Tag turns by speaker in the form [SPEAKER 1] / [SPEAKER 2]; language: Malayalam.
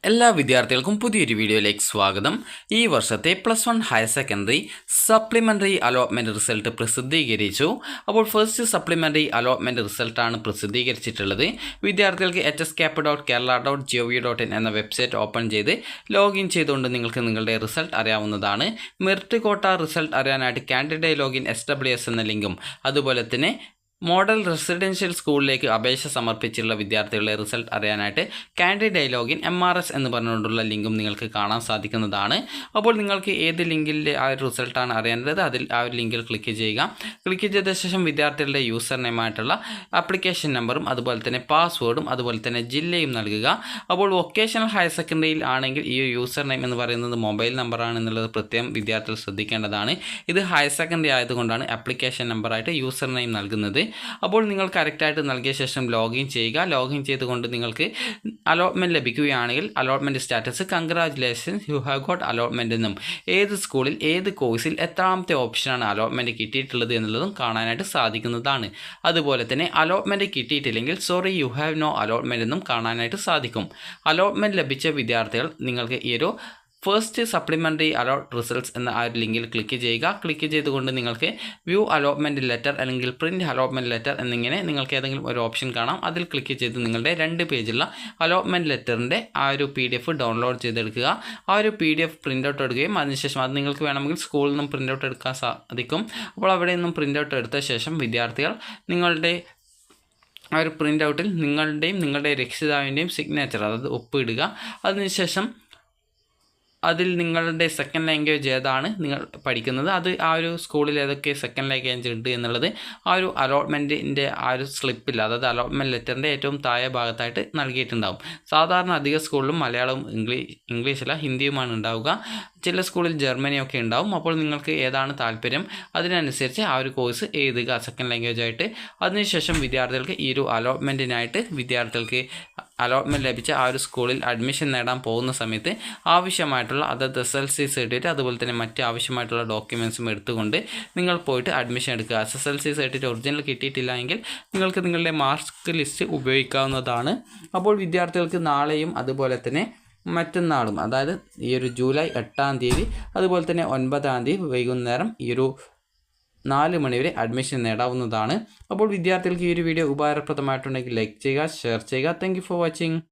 [SPEAKER 1] എല്ലാ വിദ്യാർത്ഥികൾക്കും പുതിയൊരു വീഡിയോയിലേക്ക് സ്വാഗതം. ഈ വർഷത്തെ +1 higher secondary supplementary allotment result പ്രസിദ്ധീകരിച്ചു. അപ്പോൾ ഫസ്റ്റ് സപ്ലിമെൻ്ററി അലോട്ട്മെൻറ്റ് റിസൾട്ടാണ് പ്രസിദ്ധീകരിച്ചിട്ടുള്ളത്. വിദ്യാർത്ഥികൾക്ക് hscap.kerala.gov.in എന്ന വെബ്സൈറ്റ് ഓപ്പൺ ചെയ്ത് ലോഗിൻ ചെയ്തുകൊണ്ട് നിങ്ങൾക്ക് നിങ്ങളുടെ റിസൾട്ട് അറിയാവുന്നതാണ്. മെറിറ്റ് കോട്ട റിസൾട്ട് അറിയാനായിട്ട് കാൻഡിഡേറ്റ് ലോഗിൻ SWS എന്ന ലിങ്കും അതുപോലെ തന്നെ മോഡൽ റെസിഡൻഷ്യൽ സ്കൂളിലേക്ക് അപേക്ഷ സമർപ്പിച്ചിട്ടുള്ള വിദ്യാർത്ഥികളുടെ റിസൾട്ട് അറിയാനായിട്ട് കാൻഡിഡേറ്റ് ലോഗിൻ MRS എന്ന് പറഞ്ഞുകൊണ്ടുള്ള ലിങ്കും നിങ്ങൾക്ക് കാണാൻ സാധിക്കുന്നതാണ്. അപ്പോൾ നിങ്ങൾക്ക് ഏത് ലിങ്കിൽ ആ ഒരു റിസൾട്ടാണ് അറിയേണ്ടത് അതിൽ ആ ഒരു ലിങ്കിൽ ക്ലിക്ക് ചെയ്യുക. ക്ലിക്ക് ചെയ്ത ശേഷം വിദ്യാർത്ഥികളുടെ യൂസർ നെയിമായിട്ടുള്ള ആപ്ലിക്കേഷൻ നമ്പറും അതുപോലെ തന്നെ പാസ്വേഡും അതുപോലെ തന്നെ ജില്ലയും നൽകുക. അപ്പോൾ വൊക്കേഷണൽ ഹയർ സെക്കൻഡറിയിൽ ആണെങ്കിൽ ഈ യൂസർ നെയിം എന്ന് പറയുന്നത് മൊബൈൽ നമ്പറാണ് എന്നുള്ളത് പ്രത്യേകം വിദ്യാർത്ഥികൾ ശ്രദ്ധിക്കേണ്ടതാണ്. ഇത് ഹയർ സെക്കൻഡറി ആയതുകൊണ്ടാണ് ആപ്ലിക്കേഷൻ നമ്പറായിട്ട് യൂസർ നെയിം നൽകുന്നത്. അപ്പോൾ നിങ്ങൾ കറക്റ്റായിട്ട് നൽകിയ ശേഷം ലോഗിൻ ചെയ്യുക. ലോഗിൻ ചെയ്തുകൊണ്ട് നിങ്ങൾക്ക് അലോട്ട്മെൻറ്റ് ലഭിക്കുകയാണെങ്കിൽ allotment status congratulations you have got allotment എന്നും ഏത് സ്കൂളിൽ ഏത് കോഴ്സിൽ എത്രാമത്തെ ഓപ്ഷനാണ് അലോട്ട്മെൻറ്റ് കിട്ടിയിട്ടുള്ളത് എന്നുള്ളതും കാണാനായിട്ട് സാധിക്കുന്നതാണ്. അതുപോലെ തന്നെ അലോട്ട്മെൻറ്റ് കിട്ടിയിട്ടില്ലെങ്കിൽ sorry you have no allotment എന്നും കാണാനായിട്ട് സാധിക്കും. അലോട്ട്മെൻറ്റ് ലഭിച്ച വിദ്യാർത്ഥികൾ നിങ്ങൾക്ക് ഈ ഒരു ഫസ്റ്റ് സപ്ലിമെൻ്ററി അലോട്ട് റിസൾട്ട്സ് എന്ന ആ ഒരു ലിങ്കിൽ ക്ലിക്ക് ചെയ്യുക. ക്ലിക്ക് ചെയ്തുകൊണ്ട് നിങ്ങൾക്ക് വ്യൂ അലോട്ട്മെൻറ്റ് ലെറ്റർ അല്ലെങ്കിൽ പ്രിൻറ്റ് അലോട്ട്മെൻറ്റ് ലെറ്റർ എന്നിങ്ങനെ നിങ്ങൾക്ക് ഏതെങ്കിലും ഒരു ഓപ്ഷൻ കാണാം. അതിൽ ക്ലിക്ക് ചെയ്ത് നിങ്ങളുടെ 2 പേജുള്ള അലോട്ട്മെൻറ്റ് ലെറ്ററിൻ്റെ ആ ഒരു PDF ഡൗൺലോഡ് ചെയ്തെടുക്കുക. ആ ഒരു PDF പ്രിൻ്റ് ഔട്ട് എടുക്കുകയും അതിനുശേഷം അത് നിങ്ങൾക്ക് വേണമെങ്കിൽ സ്കൂളിൽ നിന്നും പ്രിൻ്റ് ഔട്ട് എടുക്കാൻ സാധിക്കും. അപ്പോൾ അവിടെ നിന്നും പ്രിൻ്റ് ഔട്ട് എടുത്ത ശേഷം വിദ്യാർത്ഥികൾ നിങ്ങളുടെ ആ ഒരു പ്രിൻ്റ് ഔട്ടിൽ നിങ്ങളുടെയും നിങ്ങളുടെ രക്ഷിതാവിൻ്റെയും സിഗ്നേച്ചർ അതായത് ഒപ്പിടുക. അതിനുശേഷം അതിൽ നിങ്ങളുടെ സെക്കൻഡ് ലാംഗ്വേജ് ഏതാണ് നിങ്ങൾ പഠിക്കുന്നത് അത് ആ ഒരു സ്കൂളിൽ ഏതൊക്കെ സെക്കൻഡ് ലാംഗ്വേജ് ഉണ്ട് എന്നുള്ളത് ആ ഒരു അലോട്ട്മെൻറ്റിൻ്റെ ആ ഒരു സ്ലിപ്പിൽ അതായത് അലോട്ട്മെൻറ്റ് ലെറ്ററിൻ്റെ ഏറ്റവും താഴെ ഭാഗത്തായിട്ട് നൽകിയിട്ടുണ്ടാകും. സാധാരണ അധിക സ്കൂളിലും മലയാളവും ഇംഗ്ലീഷല്ല ഹിന്ദിയുമാണ് ഉണ്ടാവുക. ചില സ്കൂളിൽ ജർമ്മനിയൊക്കെ ഉണ്ടാവും. അപ്പോൾ നിങ്ങൾക്ക് ഏതാണ് താല്പര്യം അതിനനുസരിച്ച് ആ ഒരു കോഴ്സ് എഴുതുക സെക്കൻഡ് ലാംഗ്വേജ് ആയിട്ട്. അതിനുശേഷം വിദ്യാർത്ഥികൾക്ക് ഈ ഒരു അലോട്ട്മെൻറ്റിനായിട്ട് വിദ്യാർത്ഥികൾക്ക് അലോട്ട്മെൻറ്റ് ലഭിച്ച ആ ഒരു സ്കൂളിൽ അഡ്മിഷൻ നേടാൻ പോകുന്ന സമയത്ത് ആവശ്യമായിട്ടുള്ള അതായത് SSLC സർട്ടിഫിക്കറ്റ് അതുപോലെ തന്നെ മറ്റ് ആവശ്യമായിട്ടുള്ള ഡോക്യുമെൻറ്റ്സും എടുത്തുകൊണ്ട് നിങ്ങൾ പോയിട്ട് അഡ്മിഷൻ എടുക്കുക. SSLC സർട്ടിഫിക്കറ്റ് ഒറിജിനൽ കിട്ടിയിട്ടില്ല എങ്കിൽ നിങ്ങൾക്ക് നിങ്ങളുടെ മാർക്ക് ലിസ്റ്റ് ഉപയോഗിക്കാവുന്നതാണ്. അപ്പോൾ വിദ്യാർത്ഥികൾക്ക് നാളെയും അതുപോലെ തന്നെ മറ്റന്നാളും അതായത് ഈ ഒരു ജൂലൈ 8-ാം തീയതി അതുപോലെ തന്നെ 9-ാം തീയതി വൈകുന്നേരം ഈ ഒരു 4 മണി വരെ അഡ്മിഷൻ നേടാവുന്നതാണ്. അപ്പോൾ വിദ്യാർത്ഥികൾക്ക് ഈ ഒരു വീഡിയോ ഉപകാരപ്രദമായിട്ടുണ്ടെങ്കിൽ ലൈക്ക് ചെയ്യുക, ഷെയർ ചെയ്യുക. Thank you for watching.